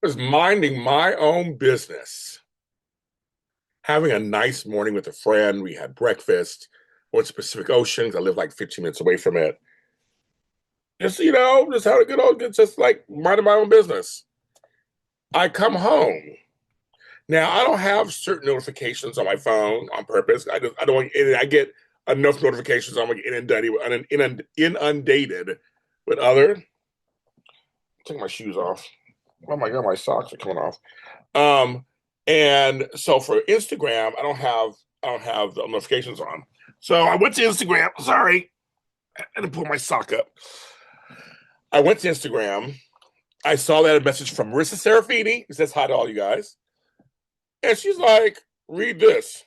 Was minding my own business, having a nice morning with a friend. We had breakfast. Went to Pacific Ocean 'cause I live like 15 minutes away from it. Just had a good old, just like minding my own business. I come home. Now I don't have certain notifications on my phone on purpose. I don't want, I get enough notifications. I'm like inundated with other. Take my shoes off. Oh my god, my socks are coming off. Um, and so for Instagram, I don't have the notifications on. So I went to Instagram. Sorry, I had to pull my sock up. I went to Instagram. I saw that a message from Marissa Serafini. It says hi to all you guys, and she's like, "Read this."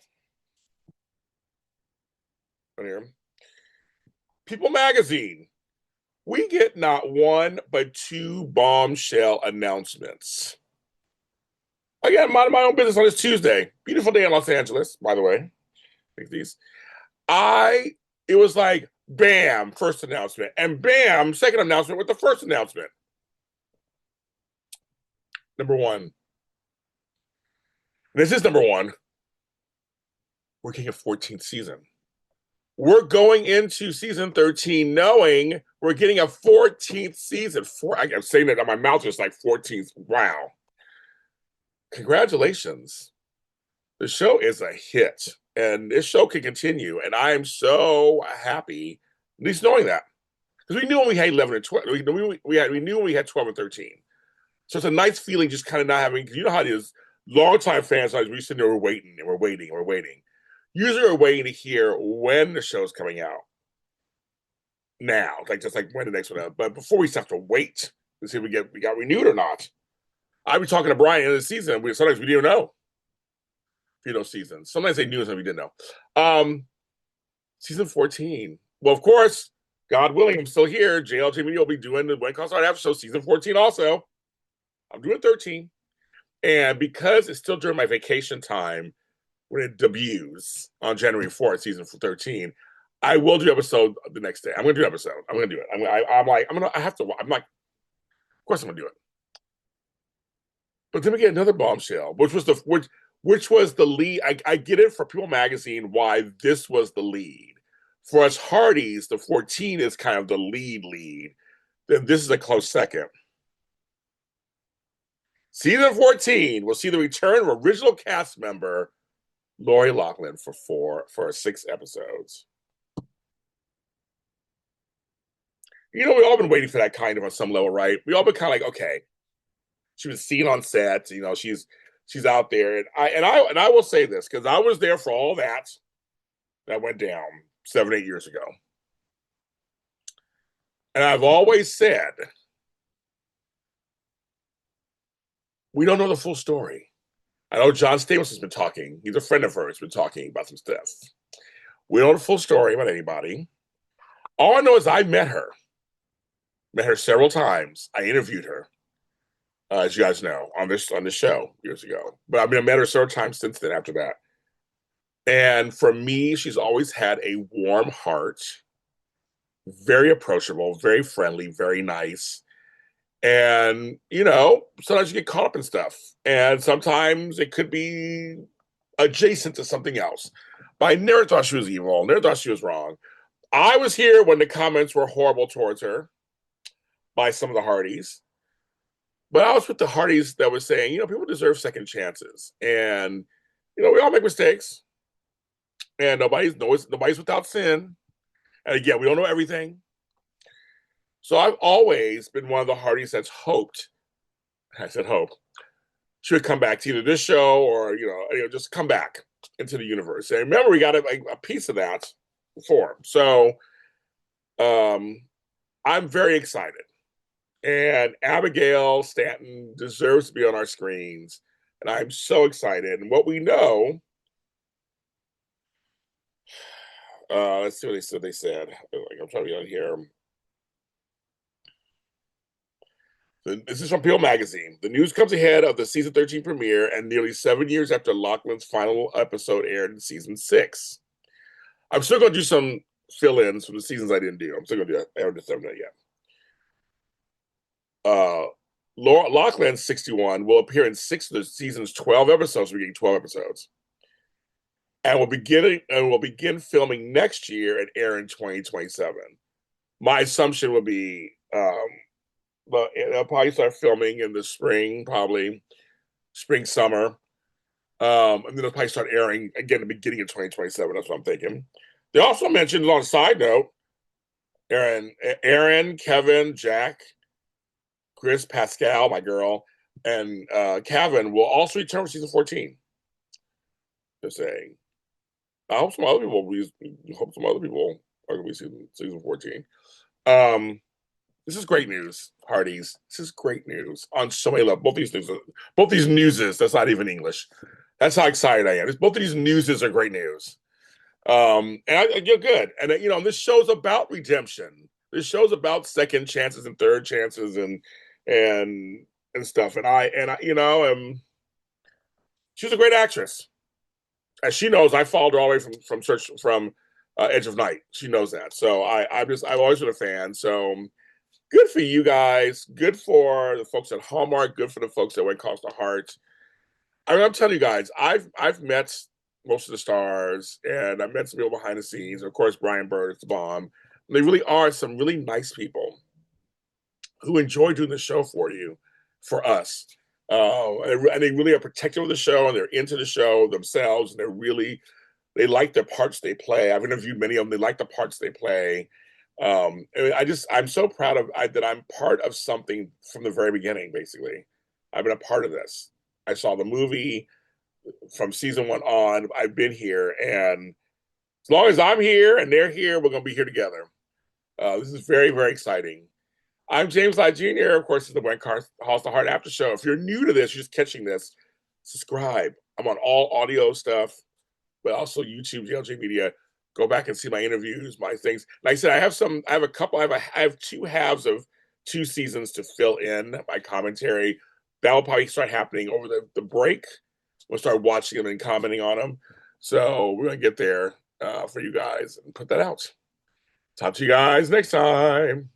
Right here. People Magazine. We get not one but two bombshell announcements. Again, minding my own business on this Tuesday. Beautiful day in Los Angeles, by the way. Like these. I it was like bam, first announcement, and bam, second announcement with the first announcement. Number one. This is number one. We're getting a 14th season. We're going into season 13 knowing we're getting a 14th season. I'm saying that on my mouth is like 14th. Wow. Congratulations. The show is a hit, and this show can continue. And I am so happy, at least knowing that. Because we knew when we had 11 and 12, we knew when we had 12 and 13. So it's a nice feeling just kind of not having, because you know how it is. Longtime fans, like we sitting there, we're waiting and we're waiting and we're waiting. Usually we're waiting to hear when the show's coming out. Now, like just like when the next one out. But before we have to wait to see if we got renewed or not. I was talking to Brian in the season. Sometimes we didn't know. Seasons. Sometimes they knew, sometimes we didn't know. Season 14. Well, of course, God willing, I'm still here. JLJ Media will be doing the When Concert Aftershow season 14 also. I'm doing 13. And because it's still during my vacation time when it debuts on January 4th, season 13, I will do episode the next day. I'm going to do episode. I'm going to do it. I'm like, of course I'm going to do it. But then we get another bombshell, which was the lead. I get it for People Magazine why this was the lead. For us Hardys, the 14 is kind of the lead. Then this is a close second. Season 14 will see the return of original cast member Lori Loughlin for 6 episodes. We've all been waiting for that kind of on some level, right? We all been kind of like, okay, she was seen on set, she's out there, and I will say this because I was there for all that went down 7-8 years ago, and I've always said we don't know the full story. I know John Stamos has been talking. He's a friend of hers, been talking about some stuff. We don't know the full story about anybody. All I know is I met her several times. I interviewed her, as you guys know, on this show years ago. But I met her several times since then. After that, and for me, she's always had a warm heart, very approachable, very friendly, very nice. And sometimes you get caught up in stuff, and sometimes it could be adjacent to something else. But I never thought she was evil. Never thought she was wrong. I was here when the comments were horrible towards her by some of the Hardys. But I was with the Hardys that was saying, people deserve second chances. And, we all make mistakes. And nobody's without sin. And again, we don't know everything. So I've always been one of the Hardys that's hoped, I said hope, she would come back to either this show or, just come back into the universe. And remember, we got a piece of that before. So I'm very excited. And Abigail Stanton deserves to be on our screens. And I'm so excited. And what we know, let's see what they said. I'm trying to be on here. This is from People Magazine. The news comes ahead of the season 13 premiere and nearly 7 years after Loughlin's final episode aired in season 6. I'm still going to do some fill-ins from the seasons I didn't do. I'm still going to do that. I haven't done that yet. Uh, Laura Loughlin, 61, will appear in six of the season's 12 episodes. We're getting 12 episodes. And we'll begin filming next year and air in 2027. My assumption would be but they'll probably start filming in the spring, probably spring, summer. And then they'll probably start airing again at the beginning of 2027. That's what I'm thinking. They also mentioned on a side note, Aaron, Kevin, Jack, Chris, Pascal, my girl, and Kevin will also return for season 14. Just saying. I hope some other people are going to be season 14. Um, this is great news, Hardys. This is great news on so many levels. Both these newses. That's not even English. That's how excited I am. Both of these newses are great news. And I feel good. And this show's about redemption. This show's about second chances and third chances and stuff. She's a great actress. As she knows, I followed her all the way from Edge of Night. She knows that. So I've always been a fan. So good for you guys. Good for the folks at Hallmark. Good for the folks that went Calls to Heart. I'm telling you guys, I've met most of the stars, and I've met some people behind the scenes. Of course, Brian Bird is the bomb. They really are some really nice people who enjoy doing the show for us. And they really are protective of the show, and they're into the show themselves, and they like the parts they play. I've interviewed many of them. They like the parts they play. I'm so proud that I'm part of something from the very beginning. Basically, I've been a part of this. I saw the movie from season 1 on. I've been here, and as long as I'm here and they're here, we're going to be here together. This is very, very exciting. I'm James Lott Jr. Of course, it's the Wayne Calls to Heart After Show. If you're new to this, you're just catching this, subscribe. I'm on all audio stuff, but also YouTube, JLJ Media. Go back and see my interviews, my things. Like I said, I have 2 halves of 2 seasons to fill in my commentary. That will probably start happening over the break. We'll start watching them and commenting on them. So we're going to get there for you guys and put that out. Talk to you guys next time.